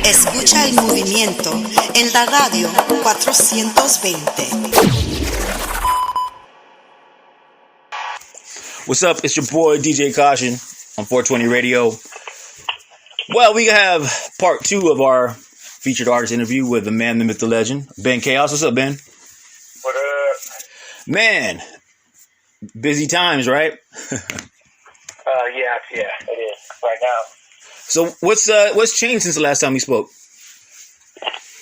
Escucha el movimiento en la radio 420. What's up? It's your boy DJ Kaushun on 420 Radio. Well, we have part 2 of our featured artist interview with the man, the myth, the legend, Ben Kaos. What's up, Ben? What up? Man, busy times, right? Yeah, it is right now. So what's changed since the last time we spoke?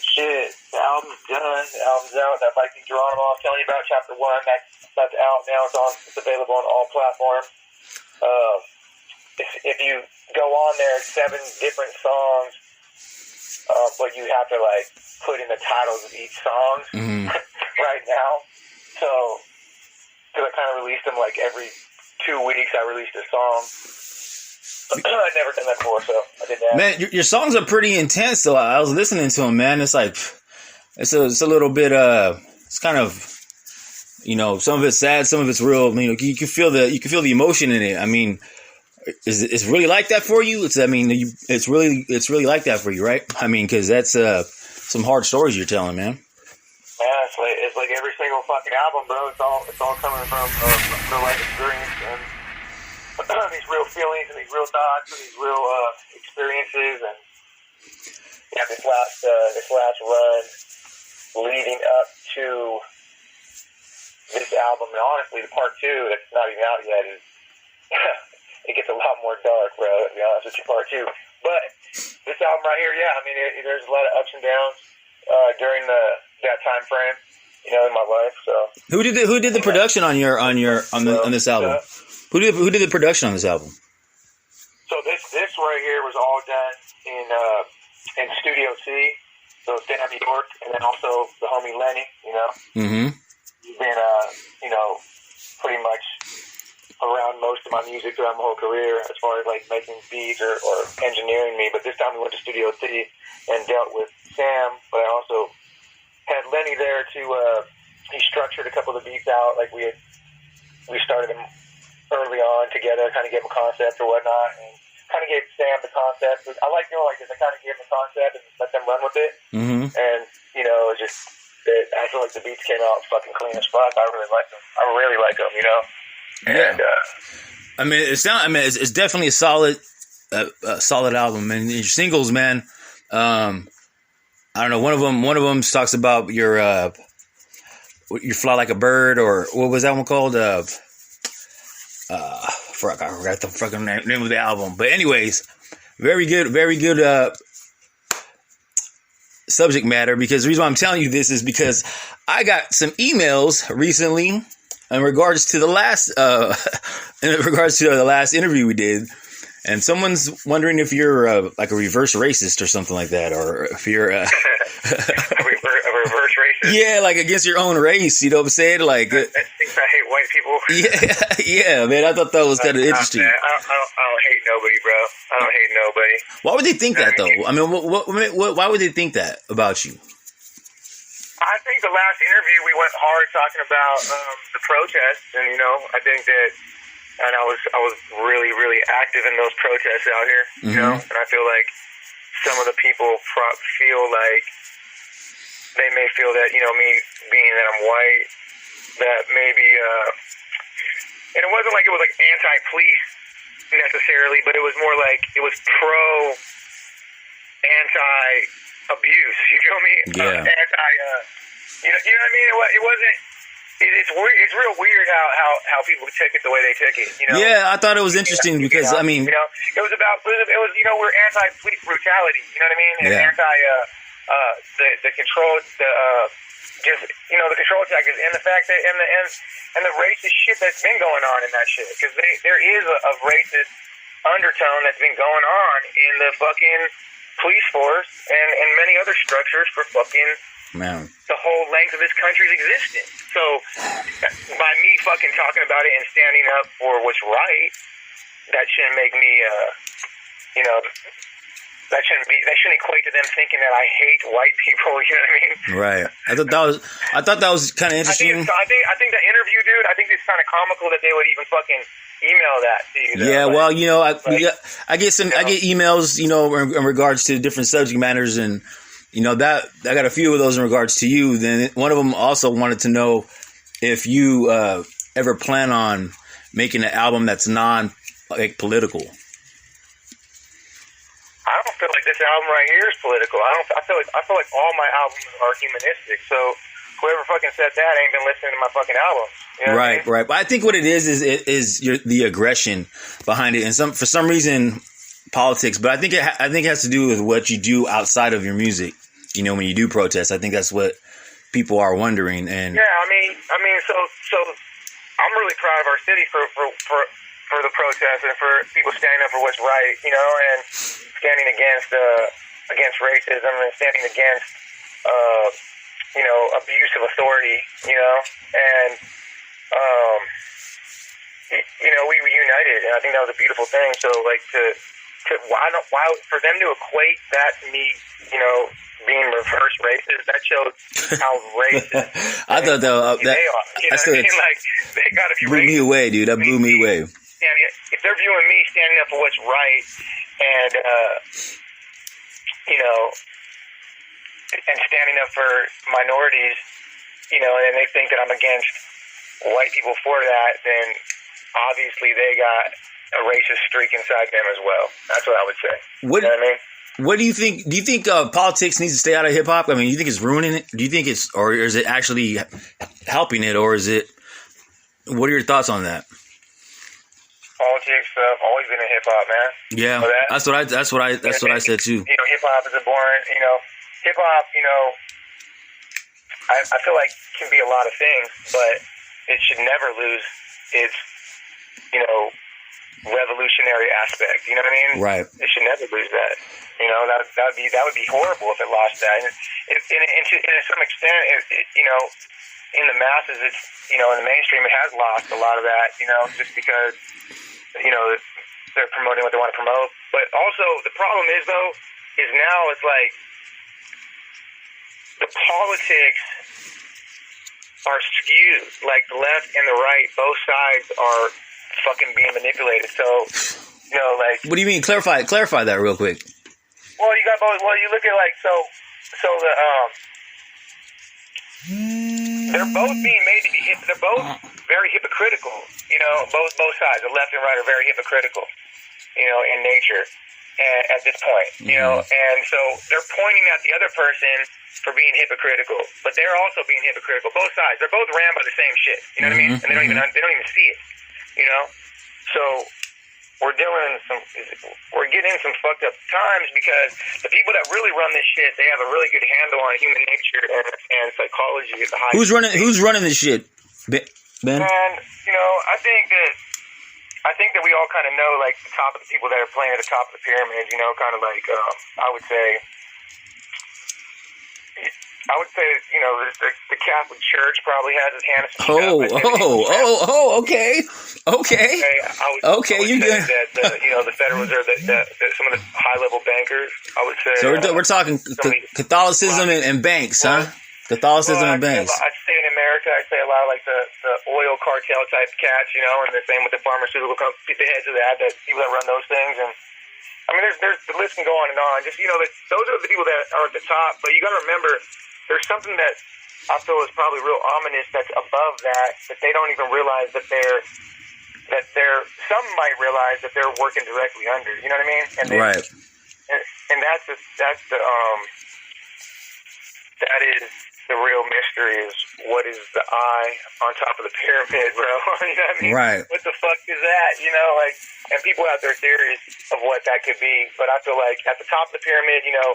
Shit, the album's done. The album's out. That Viking Geronimo I was telling you about, Chapter 1, that's out now. It's available on all platforms. If you go on there, 7 different songs, but you have to like put in the titles of each song right now. So, because I kind of released them like every 2 weeks, I released a song. I'd never done that before, so I did that. Man, your songs are pretty intense, though. I was listening to them, man. It's like, it's a little bit, it's kind of, some of it's sad, some of it's real. You can feel the emotion in it. I mean, it's really like that for you? It's really like that for you, right? I mean, because that's some hard stories you're telling, man. Yeah, it's like every single fucking album, bro. It's all coming from real life experience and these real feelings and these real thoughts and these real experiences. And yeah, this last run leading up to this album, and honestly, the part 2 that's not even out yet is it gets a lot more dark, bro. To be honest with you, part 2. But this album right here, yeah, I mean, there's a lot of ups and downs during that time frame, in my life. So who did the production on this album? Who did the production on this album? So this right here was all done in Studio C. So it's down in New York, and then also the homie Lenny. Mm-hmm. He's been pretty much around most of my music throughout my whole career, as far as like making beats or engineering me. But this time we went to Studio C and dealt with Sam. But I also had Lenny there to he structured a couple of the beats out. Like we started them early on together, kind of gave him a concept or whatnot, and kind of gave Sam the concept. I like doing like this. I kind of gave him the concept and let them run with it. Mm-hmm. And I feel like the beats came out fucking clean as fuck. I really like them. Yeah. And it's definitely a solid album. And your singles, man. I don't know. One of them talks about your fly like a bird, or what was that one called? I forgot the fucking name of the album. But anyways, very good subject matter, because the reason why I'm telling you this is because I got some emails recently in regards to the last interview we did, and someone's wondering if you're like a reverse racist or something like that, or if you're a reverse racist. Yeah, like against your own race. You know what I'm saying? Like I hate white people. Yeah, man. I thought that was kind of interesting. Man, I don't hate nobody, bro. I don't hate nobody. Why would they think that, though? I mean, why would they think that about you? I think the last interview we went hard talking about the protests, and I think that, and I was really, really active in those protests out here, and I feel like some of the people feel like they may feel that, me being that I'm white, that maybe, and it wasn't like it was like anti-police necessarily, but it was more like it was anti-abuse, you feel me? Yeah. You know what I mean? It wasn't, it's weird. It's real weird how people took it the way they took it. Yeah, I thought it was interesting because I mean, it was we're anti-police brutality. You know what I mean? And anti the control the control tactics, and the fact that and the racist shit that's been going on in that shit, because there is a racist undertone that's been going on in the fucking police force and many other structures for fucking. Man. The whole length of this country's existence. So, by me fucking talking about it and standing up for what's right, that shouldn't make me, that shouldn't equate to them thinking that I hate white people. You know what I mean? Right. I thought that was kind of interesting. I think that interview, dude. I think it's kind of comical that they would even fucking email that to you. Though. Yeah, like, well, you know, I get you know, I get emails, you know, in regards to different subject matters, and you know that I got a few of those in regards to you. Then one of them also wanted to know if you ever plan on making an album that's political. I don't feel like this album right here is political. I feel like all my albums are humanistic. So whoever fucking said that ain't been listening to my fucking albums. You know Right, what I mean? right. But I think what it is the aggression behind it, and for some reason politics. But I think it has to do with what you do outside of your music. You know, when you do protest, I think that's what people are wondering. And yeah, I mean, so I'm really proud of our city for the protest and for people standing up for what's right. You know, and standing against racism and standing against you know, abuse of authority. You know, and you know, we united, and I think that was a beautiful thing. So, like, why for them to equate that to me, you know, being reverse racist, that shows how racist I thought they are. You know what I mean? Like, they got to be blew racist. me away, dude. That blew me away. If they're viewing me standing up for what's right, and you know, and standing up for minorities, you know, and they think that I'm against white people for that, then obviously they got a racist streak inside them as well. That's what I would say. What, you know what I mean? What do you think? Do you think politics needs to stay out of hip hop? I mean, do you think it's ruining it? Do you think it's, or is it actually helping it, or is it? What are your thoughts on that? Politics stuff always been in hip hop, man. Yeah, that's what I said too. You know, hip hop is a boring. You know, hip hop. You know, I feel like can be a lot of things, but it should never lose its, you know, revolutionary aspect. You know what I mean? Right. It should never lose that. You know, that would be horrible if it lost that. And to some extent, you know, in the masses, it's, you know, in the mainstream, it has lost a lot of that. You know, just because, you know, they're promoting what they want to promote. But also, the problem is though, is now it's like the politics are skewed. Like the left and the right, both sides are fucking being manipulated. So, you know, like, what do you mean? Clarify that real quick. Well, you got both. Well, you look at like so the they're both being made to be they're both very hypocritical. You know, both sides, the left and right, are very hypocritical. You know, in nature, and at this point, you know, and so they're pointing at the other person for being hypocritical, but they're also being hypocritical. Both sides, they're both ran by the same shit. You know what I mean? And they don't even see it. You know, so we're getting in some fucked up times because the people that really run this shit, they have a really good handle on human nature and psychology at the high. Who's running this shit, Ben? And you know, I think that we all kind of know, like, the top of the people that are playing at the top of the pyramid. You know, kind of like I would say, you know, the Catholic Church probably has its hand in some stuff. Okay. Okay, you good? That you know, the Federal Reserve, that some of the high-level bankers, I would say. So we're talking Catholicism and banks, huh? Catholicism and banks. I'd say in America, I'd say a lot of like the oil cartel type cats, you know, and the same with the pharmaceutical companies, the heads of that people that run those things. And I mean, there's the list can go on and on. Just, you know, those are the people that are at the top. But you got to remember, there's something that I feel is probably real ominous that's above that they don't even realize that they're some might realize that they're working directly under. You know what I mean? And right. And that is the real mystery, is what is the eye on top of the pyramid, bro? You know what I mean? Right. What the fuck is that? You know, like, and people have their theories of what that could be, but I feel like at the top of the pyramid, you know,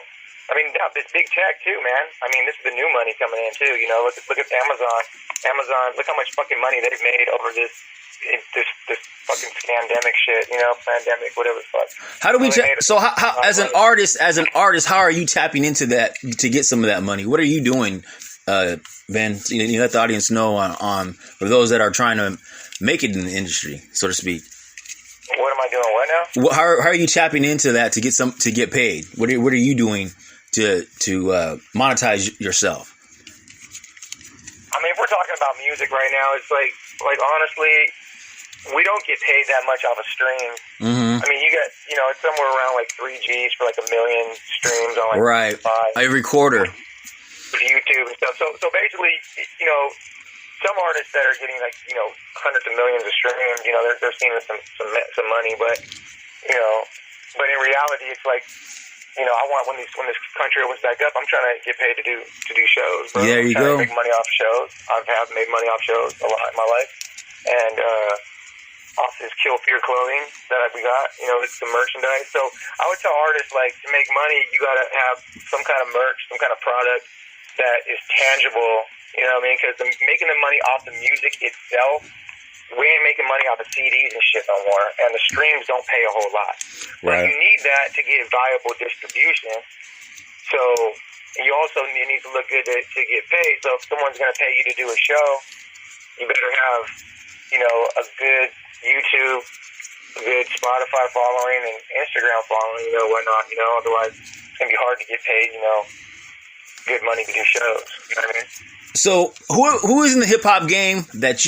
I mean, this big tech too, man. I mean, this is the new money coming in too. You know, look at Amazon. Look how much fucking money they've made over this fucking scandemic shit. You know, pandemic, whatever the fuck. How do we? How as an artist, how are you tapping into that to get some of that money? What are you doing, Ben? You let the audience know on for those that are trying to make it in the industry, so to speak. What am I doing? What now? How are you tapping into that to get paid? What are you doing to monetize yourself? I mean, if we're talking about music right now, it's like honestly, we don't get paid that much off a stream. Mm-hmm. I mean, you got, it's somewhere around like 3 G's for like 1 million streams on like right. Every quarter. With YouTube and stuff. So basically, some artists that are getting like, hundreds of millions of streams, they're seeing some money, but in reality, it's like, I want when this country opens back up, I'm trying to get paid to do shows. Bro. There you go. To make money off shows. I have made money off shows a lot in my life, and off this Kill Fear clothing that we got. It's the merchandise. So I would tell artists, like, to make money, you got to have some kind of merch, some kind of product that is tangible. You know what I mean? Because making the money off the music itself, we ain't making money off of CDs and shit no more, and the streams don't pay a whole lot. Right. But you need that to get viable distribution. So you also need to look good to get paid. So if someone's going to pay you to do a show, you better have, a good YouTube, a good Spotify following, and Instagram following, whatnot. Otherwise it's going to be hard to get paid, good money to do shows. You know what I mean? So who is in the hip hop game that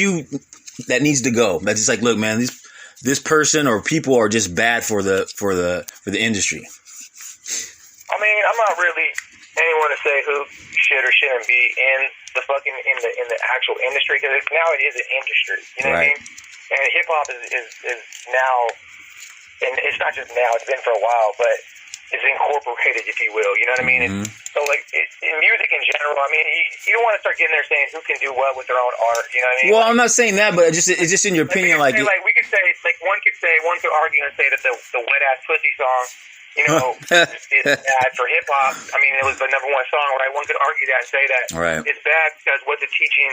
needs to go? That's just like, look, man, this person or people are just bad for the industry. I mean, I'm not really anyone to say who should or shouldn't be in the actual industry, because now it is an industry. You know what I mean? And hip hop is now, and it's not just now; it's been for a while, but it's incorporated, if you will. You know what I mean? Mm-hmm. So, like, in music in general, I mean, you don't want to start getting there saying who can do what with their own art. You know what I mean? Well, I'm not saying that, but it's just in your opinion, we could say, one could argue and say that the Wet Ass Pussy song, is bad for hip hop. I mean, it was the #1 song, right? One could argue that and say that it's bad because what's it teaching,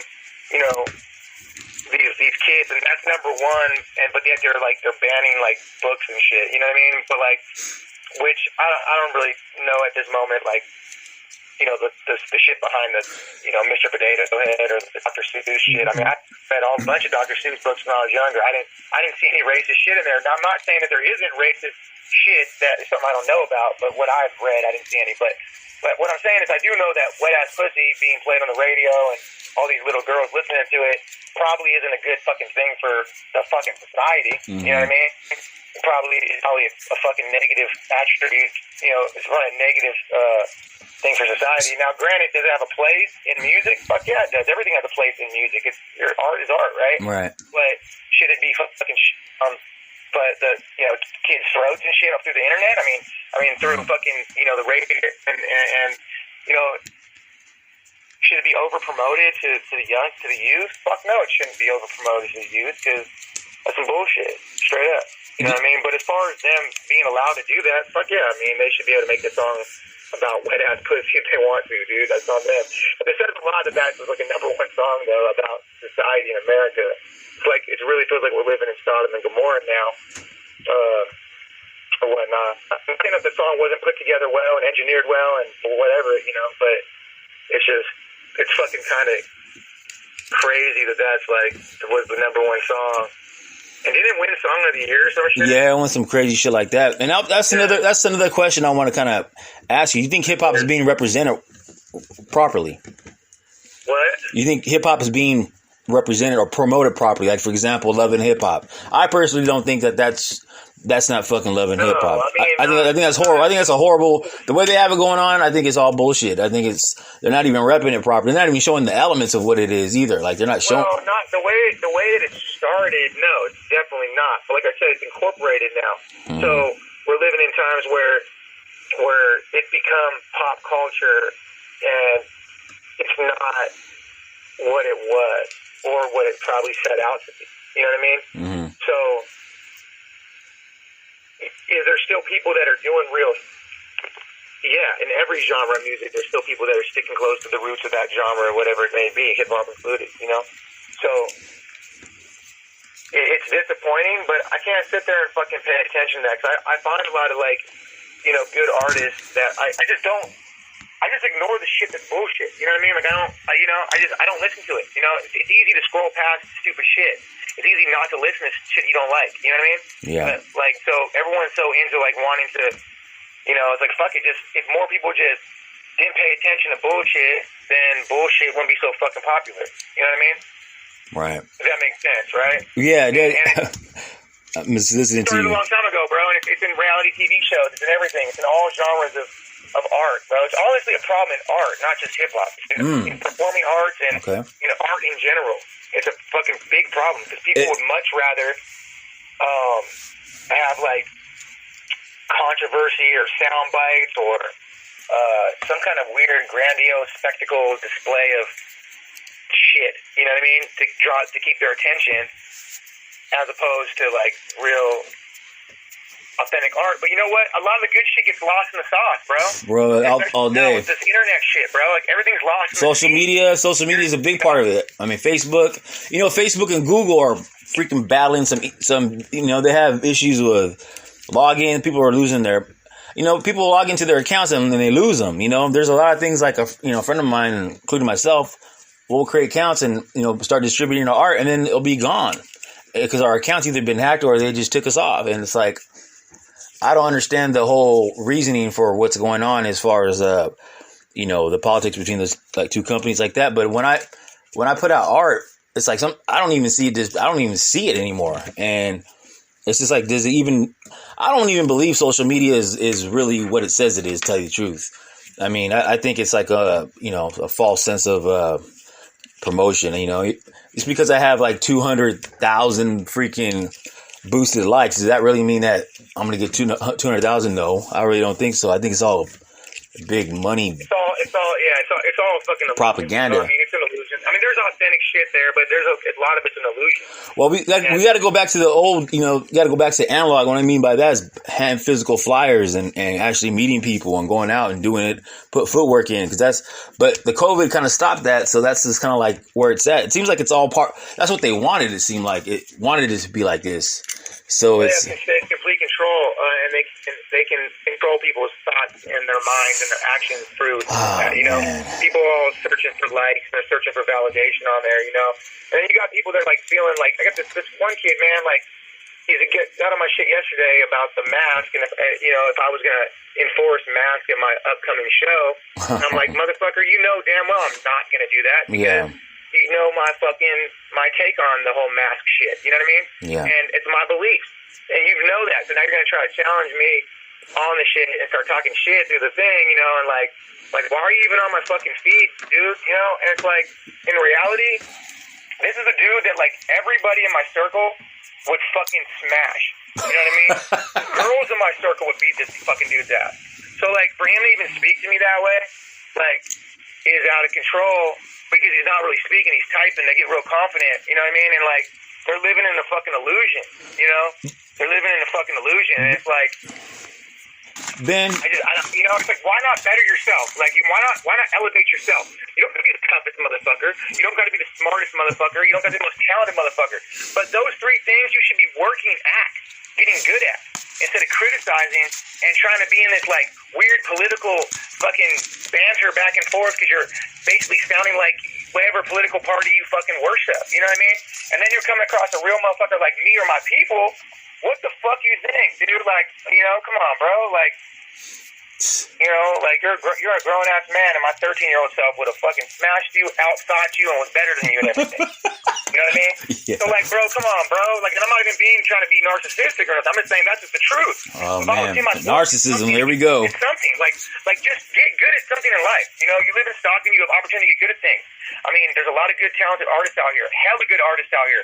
these kids, and that's #1. But yet they're banning like books and shit. You know what I mean? But like, which I don't really know at this moment, like, the shit behind the, Mr. Potato Head or the Dr. Seuss shit. I mean, I read a bunch of Dr. Seuss books when I was younger. I didn't see any racist shit in there. Now, I'm not saying that there isn't racist shit that is something I don't know about, but what I've read, I didn't see any. But what I'm saying is I do know that Wet Ass Pussy being played on the radio and all these little girls listening to it probably isn't a good fucking thing for the fucking society. Mm-hmm. You know what I mean? It's probably a fucking negative attribute. It's probably a negative thing for society. Now, granted, does it have a place in music? Fuck yeah, it does. Everything has a place in music. Your art is art, right? Right. But should it be fucking but the kids' throats and shit up through the internet? I mean through fucking the radio and should it be over promoted to the youth? Fuck no, it shouldn't be over promoted to the youth, because that's some bullshit, straight up. You know what I mean? But as far as them being allowed to do that, fuck yeah. I mean, they should be able to make the song about wet ass pussy if they want to, dude. That's on them. But it says a lot that was like a #1 song though about society in America. It's like, it really feels like we're living in Sodom and Gomorrah now, or whatnot. I'm saying that the song wasn't put together well and engineered well and whatever, but it's fucking kind of crazy that's like was the #1 song. And didn't it win Song of the Year or some shit? Yeah, I want some crazy shit like that. And that's another question I want to kind of ask you. You think hip hop is being represented properly? What? You think hip hop is being represented or promoted properly? Like, for example, Love and Hip Hop. I personally don't think that's not fucking Love and Hip Hop. I think that's horrible. I think that's a horrible. The way they have it going on, I think it's all bullshit. I think they're not even repping it properly. They're not even showing the elements of what it is either. Like, they're not showing. Well, not the way that it started. No, it's definitely not. But like I said, it's incorporated now. Mm-hmm. So we're living in times where it's become pop culture, and it's not what it was or what it probably set out to be. You know what I mean? Mm-hmm. So. Is there still people that are doing real? Yeah, in every genre of music, there's still people that are sticking close to the roots of that genre, or whatever it may be, hip hop included. So it's disappointing, but I can't sit there and fucking pay attention to that. Cause I find a lot of good artists that I just ignore the shit that's bullshit. You know what I mean? Like I don't listen to it. It's easy to scroll past stupid shit. It's easy not to listen to shit you don't like. You know what I mean? Yeah. But, so everyone's so into wanting to, it's like, fuck it. Just if more people just didn't pay attention to bullshit, then bullshit wouldn't be so fucking popular. You know what I mean? Right. If that makes sense, right? Yeah. And I'm just listening to started a you. long time ago, bro, and it's in reality TV shows. It's in everything. It's in all genres of art, bro. It's honestly a problem in art, not just hip-hop. It's in performing arts and art in general. It's a fucking big problem because people would much rather have, like, controversy or sound bites or some kind of weird, grandiose spectacle display of shit, you know what I mean, to keep their attention, as opposed to, like, real authentic art. But you know what? A lot of the good shit gets lost in the sauce, bro. All day. With this internet shit, bro. Like, everything's lost. Social media is a big part of it. I mean, Facebook. You know, Facebook and Google are freaking battling some. You know, they have issues with login. People are losing their. You know, people log into their accounts and then they lose them. You know, there's a lot of things like a friend of mine, including myself, will create accounts and start distributing our art, and then it'll be gone because our account's either been hacked or they just took us off. And it's like, I don't understand the whole reasoning for what's going on as far as the politics between those like two companies like that. But when I put out art, it's like I don't even see it anymore. And it's just like, I don't even believe social media is really what it says it is, to tell you the truth. I mean, I think it's like a false sense of promotion. It's because I have like 200,000 freaking boosted likes. Does that really mean that I'm going to get 200,000? No, I really don't think so. I think it's all big money. It's all fucking illusion. Propaganda. I mean, it's an illusion. I mean, there's authentic shit there, but a lot of it's an illusion. Well, we got to go back to the old, got to go back to analog. What I mean by that is hand physical flyers and actually meeting people and going out and doing it, put footwork in, but the COVID kind of stopped that. So that's just kind of like where it's at. It seems like it's all part, that's what they wanted. It seemed like it wanted it to be like this. So they it's have complete control, and they can control people's thoughts and their minds and their actions through that. People are all searching for likes, they're searching for validation on there. And then you got people that are like feeling like, I got this one kid, man, like he got on my shit yesterday about the mask, and if I was gonna enforce mask at my upcoming show, and I'm like, motherfucker, damn well I'm not gonna do that. Yeah. My take on the whole mask shit. You know what I mean? Yeah. And it's my belief. And you know that. So now you're going to try to challenge me on the shit and start talking shit through the thing, and like, why are you even on my fucking feed, dude? And it's like, in reality, this is a dude that, like, everybody in my circle would fucking smash. You know what I mean? Girls in my circle would beat this fucking dude's ass. So, like, for him to even speak to me that way, like, is out of control. Because he's not really speaking, he's typing, they get real confident, you know what I mean? And, like, they're living in a fucking illusion, They're living in a fucking illusion, and it's like, Ben, it's like, why not better yourself? Like, why not elevate yourself? You don't got to be the toughest motherfucker. You don't got to be the smartest motherfucker. You don't got to be the most talented motherfucker. But those three things you should be working at, getting good at, instead of criticizing and trying to be in this, like, weird political fucking banter back and forth because you're basically sounding like whatever political party you fucking worship. You know what I mean? And then you're coming across a real motherfucker like me or my people. What the fuck you think, dude? Like, come on, bro. Like, like you're a grown ass man, and my 13-year-old self would have fucking smashed you, outthought you, and was better than you and everything. You know what I mean? Yeah. So, like, bro, come on, bro. Like, and I'm not even trying to be narcissistic or nothing. I'm just saying that's just the truth. Oh, man. Narcissism, here we go. It's something. Like, just get good at something in life. You live in Stockton, you have opportunity to get good at things. I mean, there's a lot of good, talented artists out here. Hella good artists out here.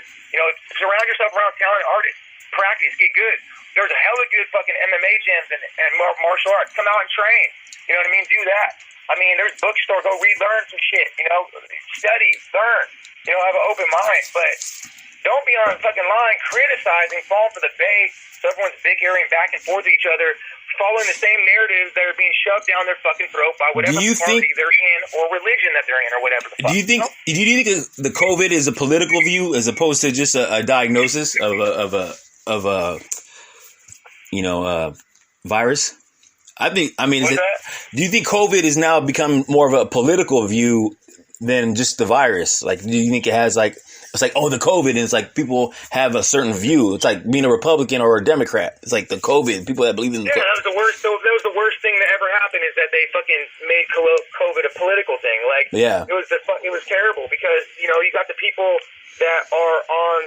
Surround yourself around talented artists. Practice, get good. There's a hella good fucking MMA gyms and martial arts. Come out and train. You know what I mean? Do that. I mean, there's bookstores. Go learn some shit. Study, learn. Have an open mind. But don't be on the fucking line criticizing, falling for the bait, so everyone's big-earing back and forth with each other, following the same narratives that are being shoved down their fucking throat by whatever party they're in or religion that they're in or whatever the fuck. Do you think the COVID is a political view as opposed to just a diagnosis of a virus? Do you think COVID is now become more of a political view than just the virus? Like, do you think it has it's like, oh, the COVID, and it's like people have a certain view. It's like being a Republican or a Democrat. It's like the COVID, people that believe in the COVID. That was the worst. That was the worst thing that ever happened is that they fucking made COVID a political thing. Like, yeah. It was terrible because, you got the people that are on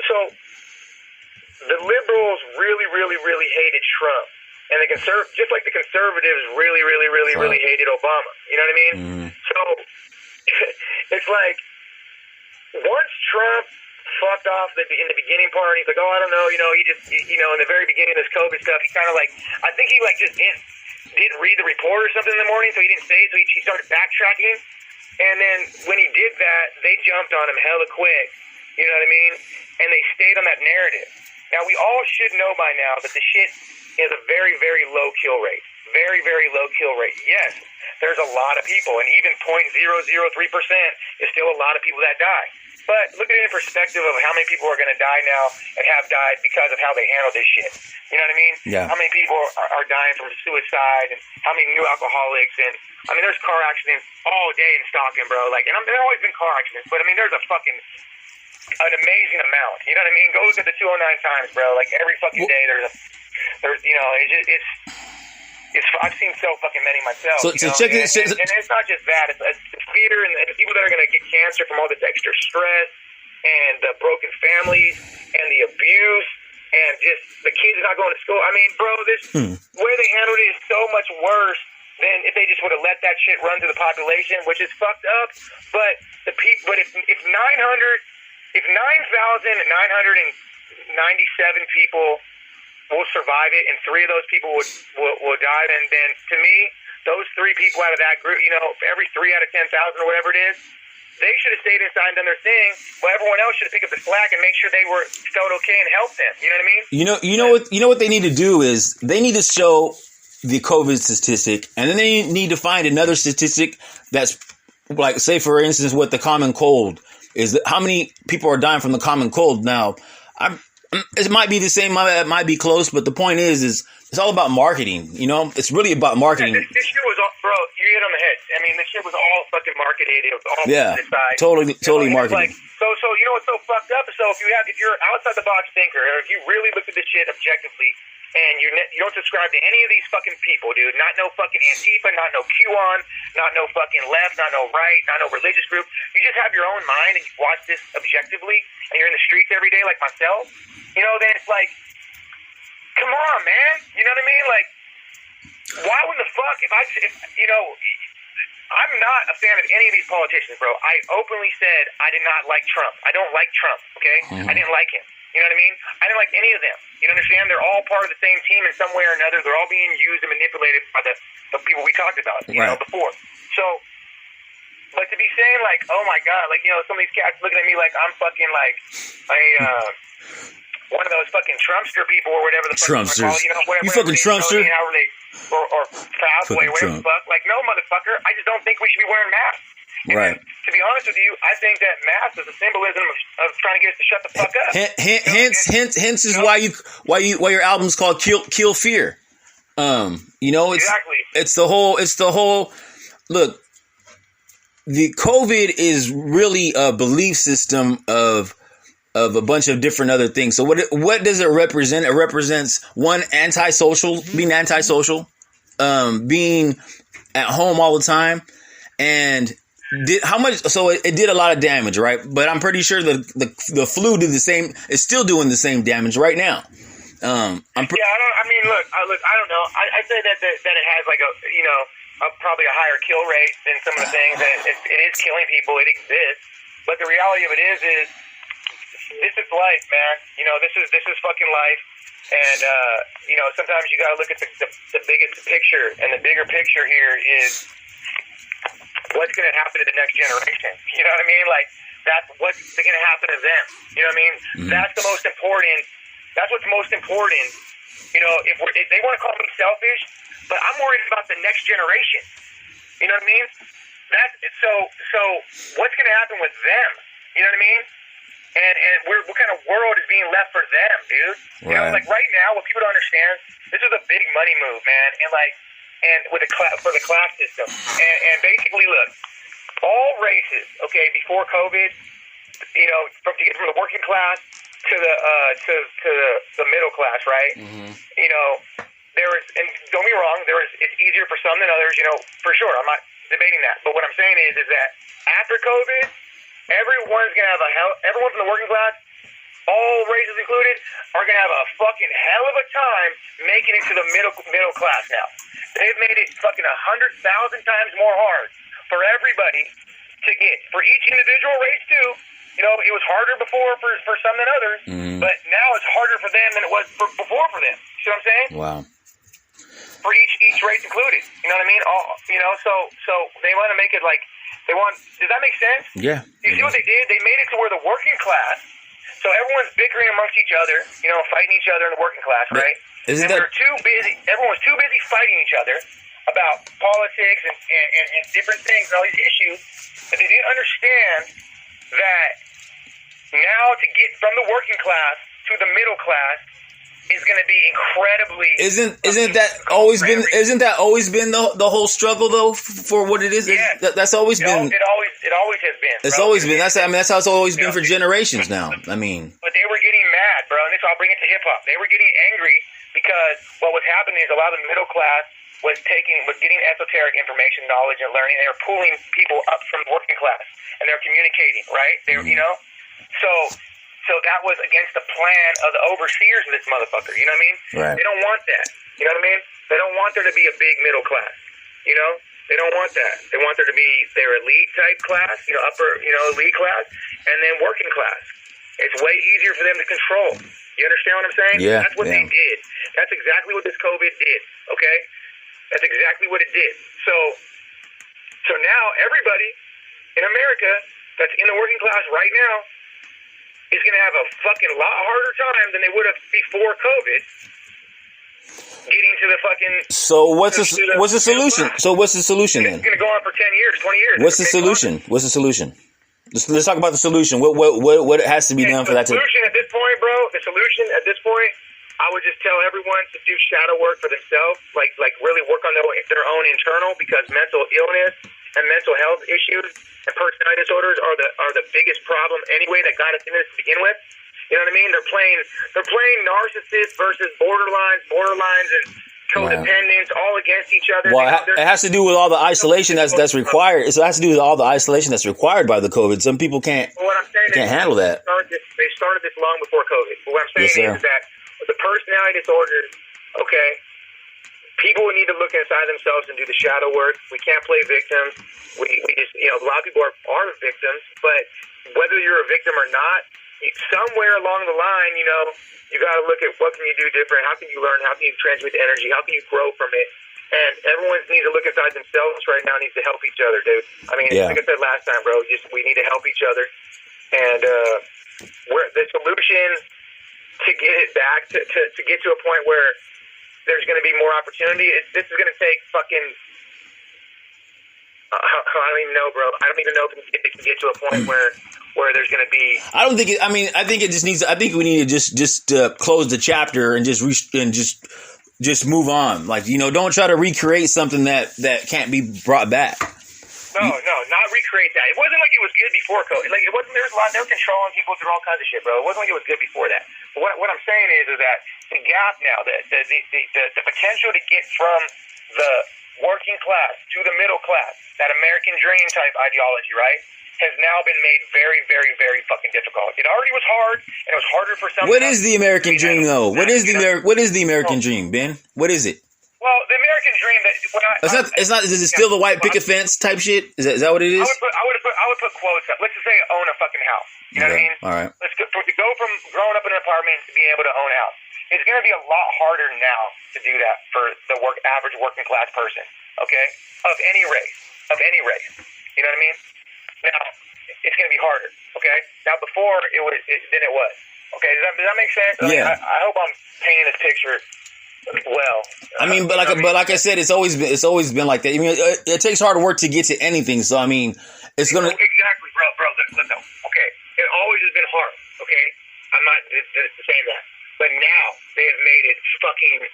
so the liberals really, really, really hated Trump. And just like the conservatives really, really, really, really hated Obama. You know what I mean? Mm-hmm. So it's like once Trump fucked off in the beginning part, he's like, oh, I don't know, he just, in the very beginning of this COVID stuff, he kind of like, I think he like just didn't read the report or something in the morning, so he didn't say it, so he started backtracking. And then when he did that, they jumped on him hella quick. You know what I mean? And they stayed on that narrative. Now, we all should know by now that the shit is a very, very low kill rate. Very, very low kill rate. Yes, there's a lot of people, and even 0.003% is still a lot of people that die. But look at it in perspective of how many people are going to die now and have died because of how they handle this shit. You know what I mean? Yeah. How many people are dying from suicide, and how many new alcoholics, and I mean, there's car accidents all day in Stockton, bro. Like, and there have always been car accidents, but I mean, there's an amazing amount. You know what I mean? Go look at the 209 times, bro. Like every fucking day, there's I've seen so fucking many myself. So check it. And it's not just that. It's fear and the people that are going to get cancer from all this extra stress and the broken families and the abuse and just the kids not going to school. I mean, bro, this way they handled it is so much worse than if they just would have let that shit run to the population, which is fucked up. But if 9,997 people will survive it, and 3 of those people will die, then to me, those 3 people out of that group, every 3 out of 10,000 or whatever it is, they should have stayed inside and done their thing, but everyone else should have picked up the slack and make sure they were felt okay and helped them. You know what I mean? You know what they need to do is they need to show the COVID statistic, and then they need to find another statistic that's like, say for instance, what the common cold is. How many people are dying from the common cold now? It might be the same, it might be close, but the point is it's all about marketing. It's really about marketing. Yeah, this shit was all, bro. You hit on the head. I mean, this shit was all fucking marketed. It was all decided. Totally marketing. Like, so you know what's so fucked up? So if you're outside the box thinker, or if you really look at this shit objectively, and you don't subscribe to any of these fucking people, dude. Not no fucking Antifa, not no QAnon, not no fucking left, not no right, not no religious group. You just have your own mind and you watch this objectively, and you're in the streets every day like myself. Then it's like, come on, man. You know what I mean? Like, why would the fuck I'm not a fan of any of these politicians, bro. I openly said I did not like Trump. I don't like Trump, okay? I didn't like him. You know what I mean? I didn't like any of them. You understand? They're all part of the same team in some way or another. They're all being used and manipulated by the people we talked about, before. So, but to be saying like, oh my God, like, some of these cats looking at me like I'm fucking like one of those fucking Trumpster people or whatever the fuck Trumpsters. Whatever You fucking Trumpster? Or Proud Boy, whatever the fuck. Like, no, motherfucker. I just don't think we should be wearing masks. Right. To be honest with you, I think that mask is a symbolism of trying to get us to shut the fuck up. Hence is why your album's called Kill Fear. Exactly. It's the whole. Look, the COVID is really a belief system of a bunch of different other things. So what does it represent? It represents one, being antisocial, being at home all the time, and it did a lot of damage, right? But I'm pretty sure the flu did the same. It's still doing the same damage right now. Look, I don't know. I say that it has like probably a higher kill rate than some of the things. It is killing people. It exists, but the reality of it is this is life, man. This is fucking life. And sometimes you gotta look at the biggest picture, and the bigger picture here is what's gonna happen to the next generation. You know what I mean? Like, that's what's gonna happen to them. You know what I mean? Mm-hmm. That's the most important. That's what's most important. If they want to call me selfish, but I'm worried about the next generation. You know what I mean? So what's gonna happen with them? You know what I mean? And what kind of world is being left for them, dude? Right. Like right now, what people don't understand, this is a big money move, man. And with for the class system, and basically, look, all races, okay, before COVID, from the working class to the middle class, right? Mm-hmm. There is, and don't be wrong, it's easier for some than others, for sure. I'm not debating that, but what I'm saying is that after COVID, everyone's gonna have everyone from the working class, all races included, are gonna have a fucking hell of a time making it to the middle class now. They've made it fucking 100,000 times more hard for everybody to get. For each individual race too. You know, it was harder before for some than others, but now it's harder for them than it was before for them. You see what I'm saying? Wow. For each race included. You know what I mean? So they want to make it like they want. Does that make sense? Yeah. You see what they did? They made it to where the working class. So everyone's bickering amongst each other. You know, fighting each other in the working class, right? Isn't and that too busy? Everyone's too busy fighting each other about politics and different things and all these issues that they didn't understand that. Now to get from the working class to the middle class is going to be incredibly. Isn't that always been the whole struggle though for what it is? Yeah. That's always been. It always has been. It's always been. That's how it's always been for generations now. I mean. But they were getting mad, bro. And this I'll bring it to hip hop. They were getting angry because what was happening is a lot of the middle class was getting esoteric information, knowledge, and learning. They were pulling people up from the working class, and they're communicating, right? They, you know. So that was against the plan of the overseers of this motherfucker. You know what I mean? Right. They don't want that. You know what I mean? They don't want there to be a big middle class. You know? They don't want that. They want there to be their elite type class, you know, upper, you know, elite class, and then working class. It's way easier for them to control. You understand what I'm saying? Yeah. That's what they did. That's exactly what this COVID did. Okay? That's exactly what it did. So now everybody in America that's in the working class right now is going to have a fucking lot harder time than they would have before COVID getting to the fucking... So what's the solution? So what's the solution then? It's going to go on for 10 years, 20 years. What's the solution? What's the solution? Let's talk about the solution. What has to be done for that to... The solution at this point, bro, I would just tell everyone to do shadow work for themselves, like really work on their own internal, because mental illness and mental health issues and personality disorders are the biggest problem anyway that got us into this to begin with. You know what I mean? They're playing narcissists versus borderlines and codependents all against each other. Well, it has to do with all the isolation that's required. So it has to do with all the isolation that's required by the COVID. Some people can't handle that. They started this long before COVID. But what I'm saying is that the personality disorders, okay, people would need to look inside themselves and do the shadow work. We can't play victims. We just, you know, a lot of people are victims, but whether you're a victim or not, somewhere along the line, you know, you got to look at what can you do different, how can you learn, how can you transmit the energy, how can you grow from it. And everyone needs to look inside themselves right now, needs to help each other, dude. I mean, like I said last time, bro, we need to help each other. And the solution to get it back, to get to a point where there's going to be more opportunity, this is going to take fucking... I don't even know, bro. I don't even know if it can get to a point where there's going to be... I don't think it... I mean, I think it just needs... I think we need to just close the chapter and just move on. Like, you know, don't try to recreate something that can't be brought back. No, not recreate that. It wasn't like it was good before COVID. Like, it wasn't. There was a lot. They were controlling people through all kinds of shit, bro. It wasn't like it was good before that. But what I'm saying is that the gap now, the potential to get from the working class to the middle class, that American dream type ideology, right, has now been made very, very, very fucking difficult. It already was hard, and it was harder for some. What is the American dream, though? What is the American dream, Ben? What is it? Well, the American dream it's not. Is it still the white picket fence type shit? Is that what it is? I would put quotes up. Let's just say own a fucking house. You know what I mean? All right. To go from growing up in an apartment to being able to own a house, it's going to be a lot harder now to do that for the average working class person. Okay, of any race. You know what I mean? Now it's going to be harder. Okay. Now before it was, then it was. Okay. Does that make sense? Yeah. I hope I'm painting this picture well. I mean, but like I said, it's always been like that. I mean, it takes hard work to get to anything. So I mean, it's gonna exactly, bro. No, okay, it always has been hard. Okay, I'm not saying that, but now they have made it fucking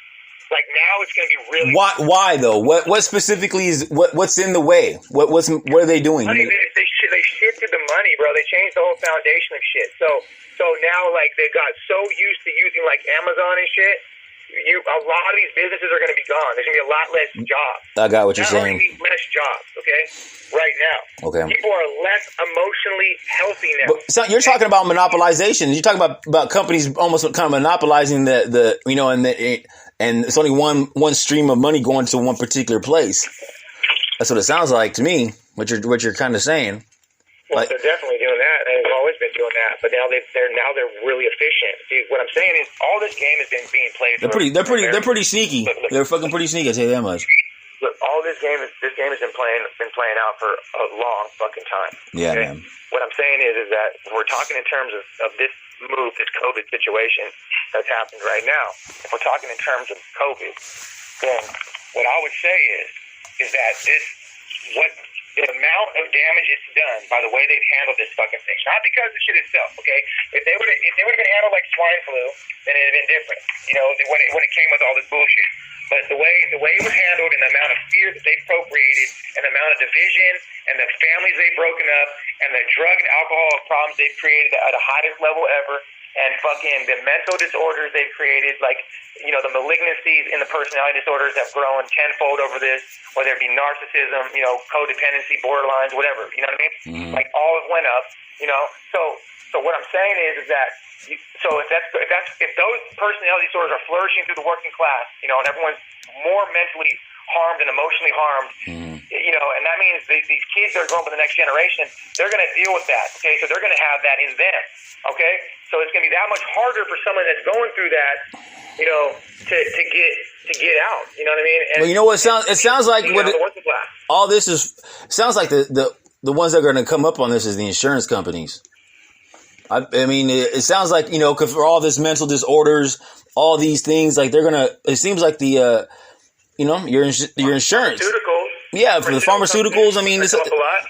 like now it's gonna be really. Why though? What specifically is what's in the way? What are they doing? I mean, they shifted the money, bro. They changed the whole foundation of shit. So now like they got so used to using like Amazon and shit. A lot of these businesses are going to be gone. There's going to be a lot less jobs. I got what you're saying. Less jobs, okay? okay? Right now. Okay. People are less emotionally healthy now. But so you're talking about monopolization. You're talking about companies almost kind of monopolizing the and it's only one stream of money going to one particular place. That's what it sounds like to me. What you're kind of saying. Well, they're definitely doing that, and they've always been doing that. But now they're really efficient. See, what I'm saying is, all this game has been being played. They're pretty sneaky. Look. They're fucking pretty sneaky. I tell you that much. Look, all this game has been playing out for a long fucking time. Yeah, okay? man. What I'm saying is that we're talking in terms of this move, this COVID situation that's happened right now. If we're talking in terms of COVID, then what I would say is that the amount of damage it's done by the way they've handled this fucking thing. Not because of the shit itself, okay? If they would have been handled like swine flu, then it'd have been different. You know, when it came with all this bullshit. But the way it was handled and the amount of fear that they procreated and the amount of division and the families they've broken up and the drug and alcohol problems they've created at the highest level ever and fucking the mental disorders they've created, like, you know, the malignancies in the personality disorders have grown tenfold over this, whether it be narcissism, you know, codependency, borderlines, whatever, you know what I mean? Mm-hmm. Like, all have went up, you know? So what I'm saying is that, if those personality disorders are flourishing through the working class, you know, and everyone's more mentally harmed and emotionally harmed, you know, and that means these kids that are growing up in the next generation, they're going to deal with that, okay? So they're going to have that in them, okay? So it's going to be that much harder for someone that's going through that, you know, to get out, you know what I mean? And, well, you know what? It sounds like all this is. Sounds like the ones that are going to come up on this is the insurance companies. I mean, it sounds like, you know, 'cause for all this mental disorders, all these things, like they're gonna. It seems like the, you know, your insurance. Yeah, for the pharmaceuticals. I mean,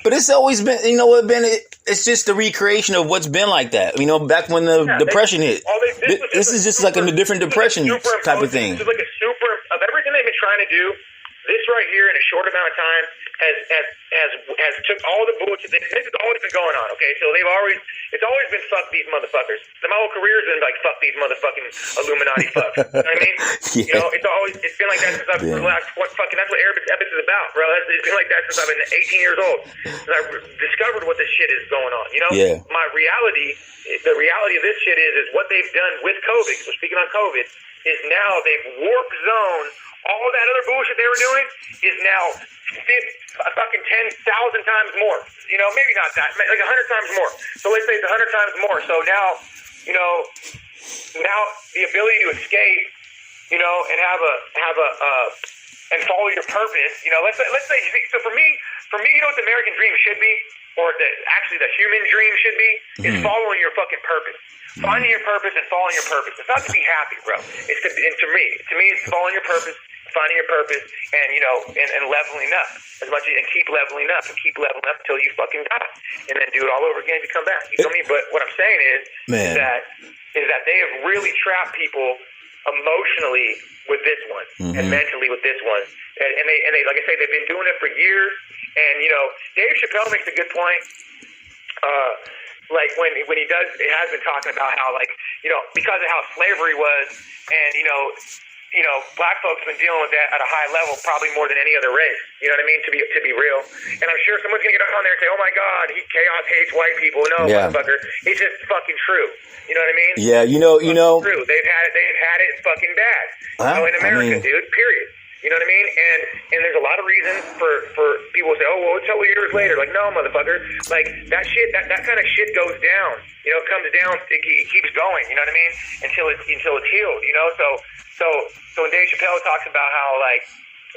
but it's always been, you know, it's just the recreation of what's been like that. You know, back when the depression hit. This is just like a different depression type of thing. This is like a super of everything they've been trying to do. This right here in a short amount of time has took all the bullshit. This has always been going on. Okay, so it's always been fuck these motherfuckers. My whole career has been like fuck these motherfucking Illuminati fucks. You know what I mean? Yeah. You know, it's been like that since I've relaxed. That's what Epics is about, bro. It's been like that since I've been 18 years old. Since I discovered what this shit is going on. You know, my reality, the reality of this shit is what they've done with COVID. So speaking on COVID, is now they've warp zone. All that other bullshit they were doing is now fucking 10,000 times more. You know, maybe not that, like 100 times more. So let's say it's 100 times more. So now, you know, the ability to escape, you know, and and follow your purpose. You know, let's say. So for me, you know what the American dream should be, or the human dream should be, is following your fucking purpose. Finding your purpose and following your purpose. It's not to be happy, bro. It's to me, it's following your purpose, finding your purpose, and, you know, and leveling up as much and keep leveling up until you fucking die, and then do it all over again if you come back. You feel me? But what I'm saying is that they have really trapped people emotionally with this one and mentally with this one, and they like I say, they've been doing it for years. And, you know, Dave Chappelle makes a good point. Like when he does, he has been talking about how, like, you know, because of how slavery was, and you know, black folks have been dealing with that at a high level, probably more than any other race. You know what I mean? To be real. And I'm sure someone's gonna get up on there and say, "Oh my God, Chaos hates white people." No, motherfucker, it's just fucking true. You know what I mean? Yeah, you know. True. They've had it fucking bad. In America, dude. Period. You know what I mean? And there's a lot of reasons for people to say, oh, well, it's a couple years later. Like, no, motherfucker. Like, that shit, that kind of shit goes down. You know, it comes down, it keeps going, you know what I mean? Until it's healed, you know? So when Dave Chappelle talks about how, like,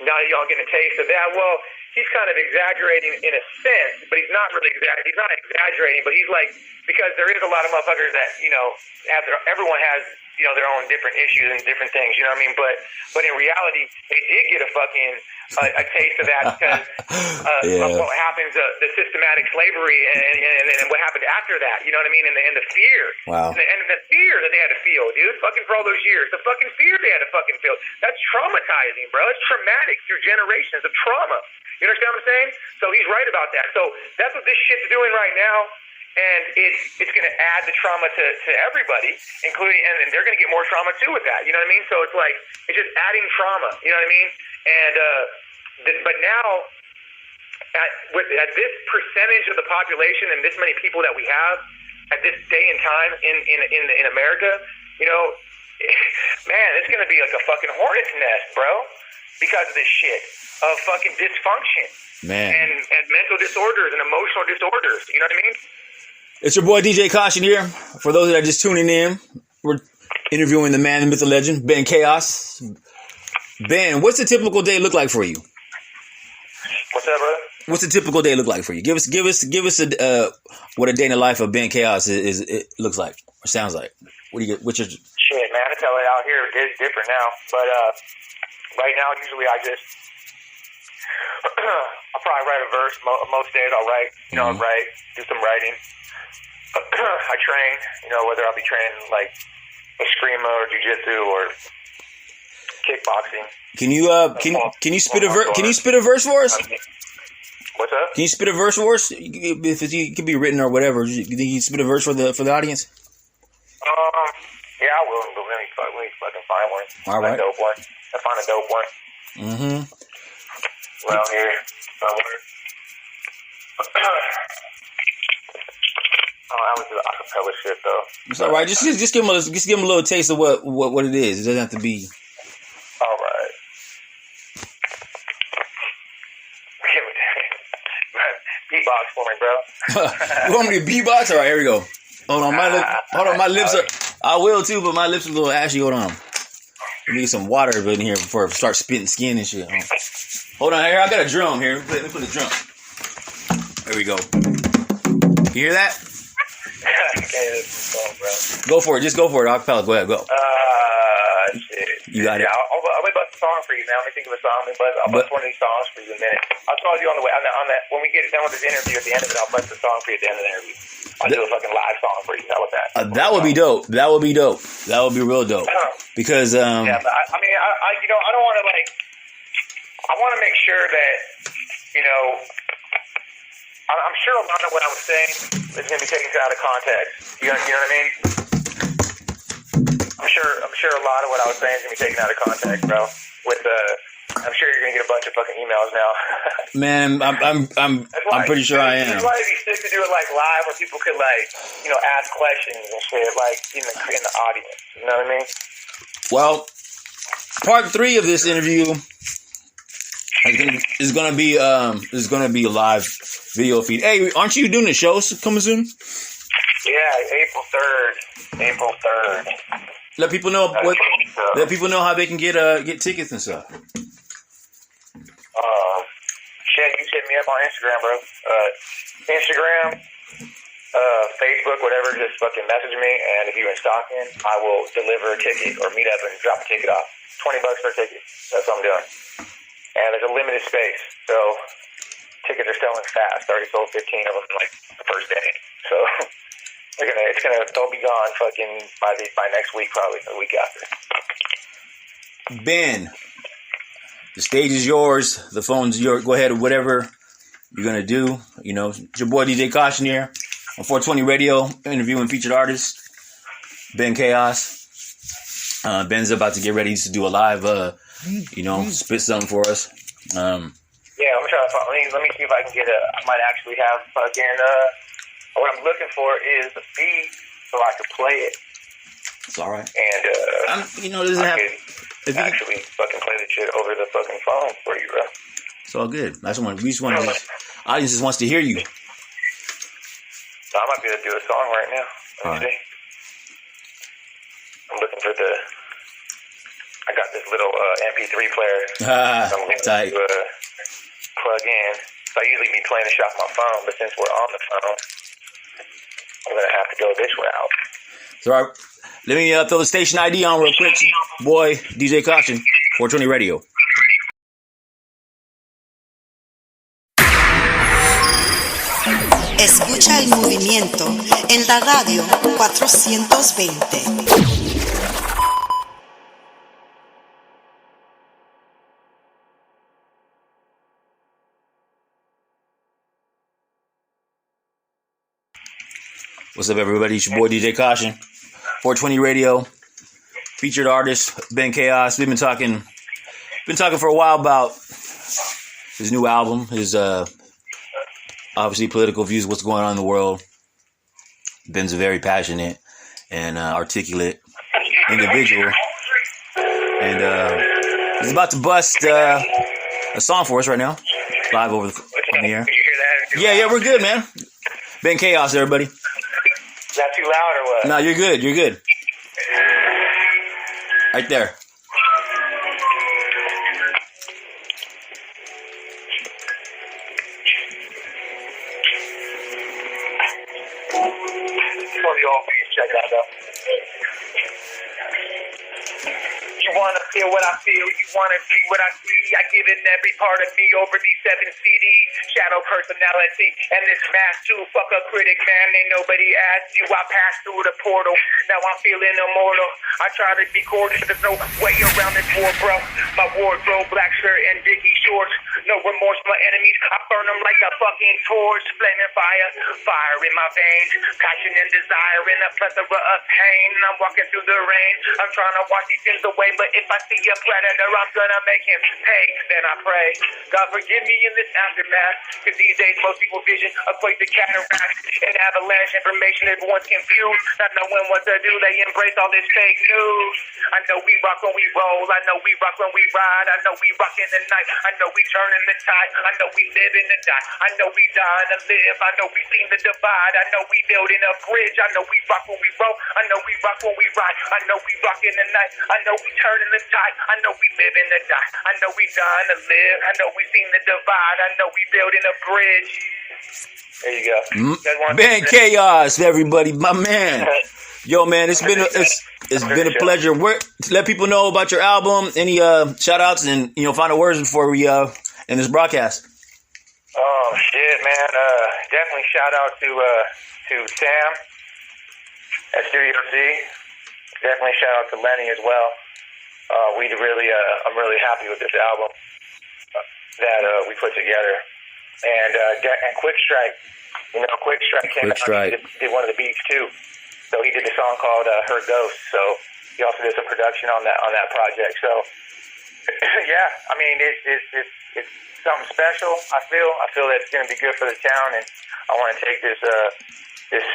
now y'all getting a taste of that, well, he's kind of exaggerating in a sense, but he's not really he's not exaggerating, but he's like, because there is a lot of motherfuckers that, you know, everyone has, you know, their own different issues and different things, you know what I mean? But in reality, they did get a fucking a taste of that because of what happens, the systematic slavery and what happened after that, you know what I mean? And the fear. Wow. And the fear that they had to feel, dude, fucking for all those years. The fucking fear they had to fucking feel. That's traumatizing, bro. It's traumatic through generations of trauma. You understand what I'm saying? So he's right about that. So that's what this shit's doing right now. And it's going to add the trauma to everybody, including, and they're going to get more trauma too with that. You know what I mean? So it's like, it's just adding trauma. You know what I mean? And, but now, at this percentage of the population and this many people that we have at this day and time in America, you know, man, it's gonna be like a fucking hornet's nest, bro, because of this shit of fucking dysfunction, man, and mental disorders and emotional disorders. You know what I mean? It's your boy DJ Kaushun here. For those that are just tuning in, we're interviewing the man, the myth, the legend, Ben Kaos. Ben, what's a typical day look like for you? What's up, brother? What's a typical day look like for you? Give us a what a day in the life of Ben Kaos is it looks like or sounds like. What do you get? What's your shit, man? I tell it out here is different now, but right now usually I just I'll probably write a verse. Most days I'll write, you know, do some writing. I train, you know, whether I'll be training like eskrima or jiu-jitsu or kickboxing. Can you spit a verse for us? What's up? Can you spit a verse for us? If it could be written or whatever. You think you spit a verse for the audience? Yeah, I will. But let me fucking find one. All right. A dope one. I find a dope one. Mm-hmm. Well, here somewhere. Oh, I was the acapella shit though. It's all right. Just give him a little taste of what it is. It doesn't have to be. All right. Beatbox for me, bro. You want me to beatbox? All right, here we go. Hold on, my lips are. I will too, but my lips are a little ashy. Hold on. Let me get some water in here before I start spitting skin and shit. Hold on, here I got a drum here. Let me put the drum. There we go. You hear that? Go for it. Just go for it. Acapella. Go ahead. Go. Shit. You got it. I'll bust a song for you, man. Let me think of a song. I'll bust one of these songs for you in a minute. I'll call you on the way. On that, when we get done with this interview, at the end of it, I'll bust a song for you at the end of the interview. I'll do a fucking live song for you. How about that? That would be dope. That would be dope. That would be real dope. Because yeah, but I mean, you know, I don't want to like. I want to make sure that, you know, I'm sure a lot of what I was saying is going to be taken out of context. You know what I mean? I'm sure a lot of what I was saying is going to be taken out of context, bro. I'm sure you're going to get a bunch of fucking emails now. Man, I'm pretty sure I am. It's why it'd be sick to do it like live where people could like, you know, ask questions and shit like in the audience. You know what I mean? Well, part 3 of this interview is gonna be a live video feed. Hey, aren't you doing the shows coming soon? Yeah, April 3rd. Let people know let people know how they can get tickets and stuff. Shit, you hit me up on Instagram, bro. Instagram, Facebook, whatever. Just fucking message me, and if you're in Stockton, I will deliver a ticket or meet up and drop a ticket off. $20 per ticket. That's what I'm doing. And there's a limited space, so tickets are selling fast. I already sold 15 of them like the first day. So they'll be gone fucking by next week, probably the week after. Ben, the stage is yours. The phone's yours. Go ahead, whatever you're gonna do. You know, it's your boy DJ Kaushun here on 420 Radio, interviewing featured artist Ben Kaos. Ben's about to get ready to do a live. You know, spit something for us. Yeah, I'm trying to find. Let me see if I can get I might actually have fucking. What I'm looking for is a beat so I can play it. It's all right. And you know, doesn't have. Actually, fucking play the shit over the fucking phone for you, bro. It's all good. That's what we just want. Audience just wants to hear you. So I might be able to do a song right now. Let me see. I'm looking for I got this little MP3 player. I'm going tight. to plug in. So I usually be playing the shit off my phone, but since we're on the phone, I'm going to have to go this route. So, all right. Let me throw the station ID on real quick. Boy, DJ Kaushun, 420 Radio. Escucha el movimiento en la radio 420. What's up, everybody? It's your boy DJ Kaushun, 420 Radio, featured artist Ben Kaos. We've been talking for a while about his new album, his obviously political views, what's going on in the world. Ben's a very passionate and articulate individual. And he's about to bust a song for us right now, live over on the air. Did you hear that? Yeah, we're good, man. Ben Kaos, everybody. Is that too loud or what? No, you're good. Right there. Check that out. You wanna feel what I feel, you wanna see what I see. I give in every part of me over these 7 CDs. Shadow personality and this mask too. Fuck a critic, man. Ain't nobody asked you. I passed through the portal. Now I'm feeling immortal. I try to be cordial. There's no way around this war, bro. My wardrobe, black shirt and Dickie shorts. No remorse for my enemies. I burn them like a fucking torch. Flaming fire, fire in my veins. Passion and desire in a plethora of pain. I'm walking through the rain. I'm trying to wash these sins away, but if I see a predator, I'm gonna make him pay. Then I pray, God forgive me in this aftermath. Cause these days most people's vision equate to cataracts and avalanche information. Everyone's confused, not knowing what to do. They embrace all this fake news. I know we rock when we roll. I know we rock when we ride. I know we rock in the night. I know we turn in the tide. I know we live in the die. I know we die to live. I know we seen the divide. I know we building a bridge. I know we rock when we roll. I know we rock when we ride. I know we rock in the night. I know we turn in the tide. I know we live in the die. I know we dying to live. I know we seen the divide. I know we building a bridge. There you go. Ben Kaos, everybody, my man. Yo, man, it's been a pleasure. Let people know about your album. Any shout outs and final words before we end this broadcast. Oh shit, man! Definitely shout out to Sam at Studio C. Definitely shout out to Lenny as well. I'm really happy with this album that we put together. And Quick Strike, Quick Strike came out. He did one of the beats too. So he did a song called Her Ghost. So he also did some production on that project. So yeah, I mean it's something special. I feel that it's going to be good for the town, and I want to take this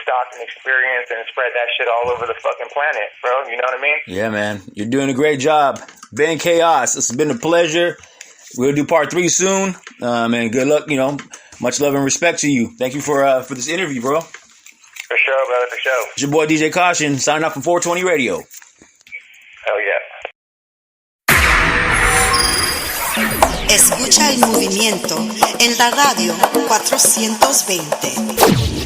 stock and experience and spread that shit all over the fucking planet, bro. You know what I mean? Yeah, man, you're doing a great job, Ben Kaos. It's been a pleasure. We'll do part 3 soon, and good luck. Much love and respect to you. Thank you for this interview, bro. For sure, brother. For sure. It's your boy DJ Kaushun signing off from 420 Radio. Hell yeah. Escucha el movimiento en la radio 420.